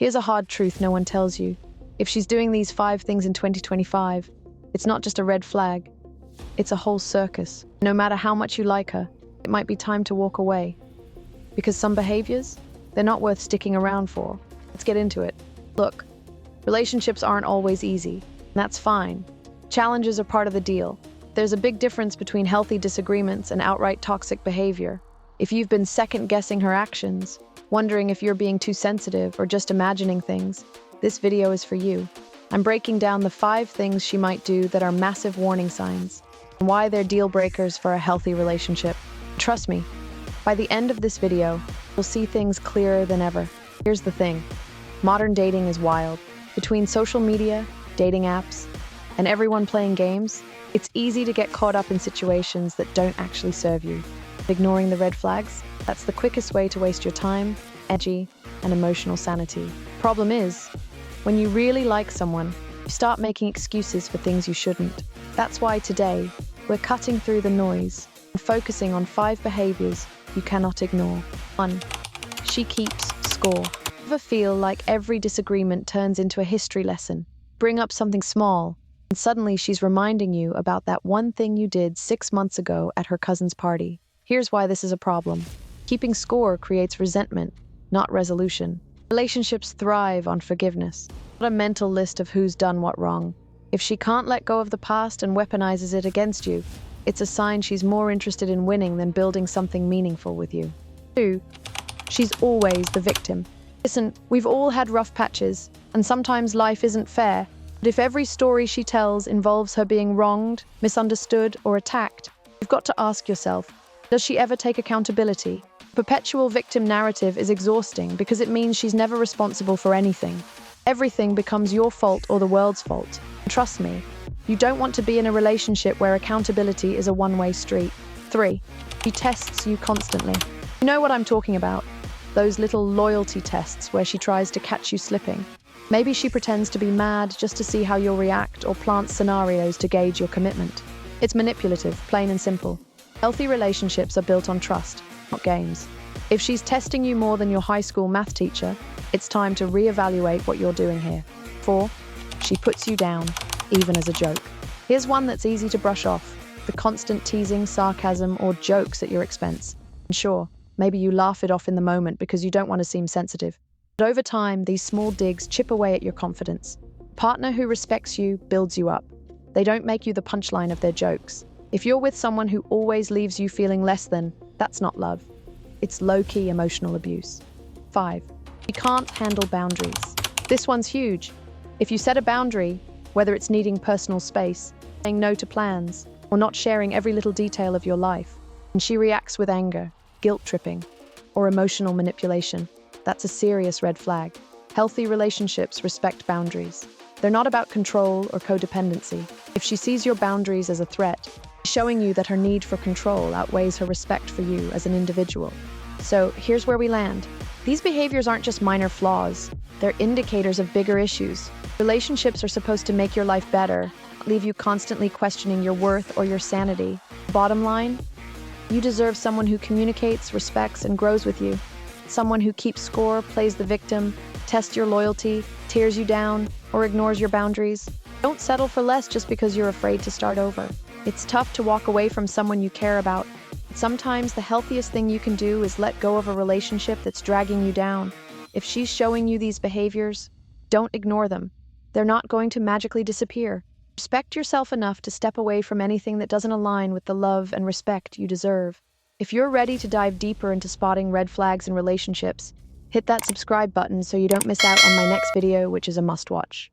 Here's a hard truth no one tells you. If she's doing these 5 things in 2025, it's not just a red flag. It's a whole circus. No matter how much you like her, it might be time to walk away. Because some behaviors, they're not worth sticking around for. Let's get into it. Look, relationships aren't always easy, and that's fine. Challenges are part of the deal. There's a big difference between healthy disagreements and outright toxic behavior. If you've been second-guessing her actions, wondering if you're being too sensitive or just imagining things, this video is for you. I'm breaking down the 5 things she might do that are massive warning signs, and why they're deal breakers for a healthy relationship. Trust me, by the end of this video, you'll see things clearer than ever. Here's the thing. Modern dating is wild. Between social media, dating apps, and everyone playing games, it's easy to get caught up in situations that don't actually serve you. Ignoring the red flags, that's the quickest way to waste your time, energy, and emotional sanity. Problem is, when you really like someone, you start making excuses for things you shouldn't. That's why today, we're cutting through the noise and focusing on 5 behaviors you cannot ignore. 1. She keeps score. Ever feel like every disagreement turns into a history lesson? Bring up something small, and suddenly she's reminding you about that one thing you did 6 months ago at her cousin's party. Here's why this is a problem. Keeping score creates resentment, not resolution. Relationships thrive on forgiveness, not a mental list of who's done what wrong. If she can't let go of the past and weaponizes it against you, it's a sign she's more interested in winning than building something meaningful with you. 2. She's always the victim. Listen, we've all had rough patches, and sometimes life isn't fair. But if every story she tells involves her being wronged, misunderstood, or attacked, you've got to ask yourself, does she ever take accountability? Perpetual victim narrative is exhausting because it means she's never responsible for anything. Everything becomes your fault or the world's fault. Trust me, you don't want to be in a relationship where accountability is a one-way street. 3. She tests you constantly. You know what I'm talking about. Those little loyalty tests where she tries to catch you slipping. Maybe she pretends to be mad just to see how you'll react or plants scenarios to gauge your commitment. It's manipulative, plain and simple. Healthy relationships are built on trust, not games. If she's testing you more than your high school math teacher, it's time to reevaluate what you're doing here. 4. She puts you down, even as a joke. Here's one that's easy to brush off. The constant teasing, sarcasm, or jokes at your expense. And sure, maybe you laugh it off in the moment because you don't want to seem sensitive. But over time, these small digs chip away at your confidence. A partner who respects you builds you up. They don't make you the punchline of their jokes. If you're with someone who always leaves you feeling less than, that's not love. It's low-key emotional abuse. 5. You can't handle boundaries. This one's huge. If you set a boundary, whether it's needing personal space, saying no to plans, or not sharing every little detail of your life, and she reacts with anger, guilt-tripping, or emotional manipulation, that's a serious red flag. Healthy relationships respect boundaries. They're not about control or codependency. If she sees your boundaries as a threat, she's showing you that her need for control outweighs her respect for you as an individual. So here's where we land. These behaviors aren't just minor flaws. They're indicators of bigger issues. Relationships are supposed to make your life better, not leave you constantly questioning your worth or your sanity. Bottom line, you deserve someone who communicates, respects, and grows with you. Someone who keeps score, plays the victim, tests your loyalty, tears you down, or ignores your boundaries. Don't settle for less just because you're afraid to start over. It's tough to walk away from someone you care about. But sometimes the healthiest thing you can do is let go of a relationship that's dragging you down. If she's showing you these behaviors, don't ignore them. They're not going to magically disappear. Respect yourself enough to step away from anything that doesn't align with the love and respect you deserve. If you're ready to dive deeper into spotting red flags in relationships, hit that subscribe button so you don't miss out on my next video, which is a must-watch.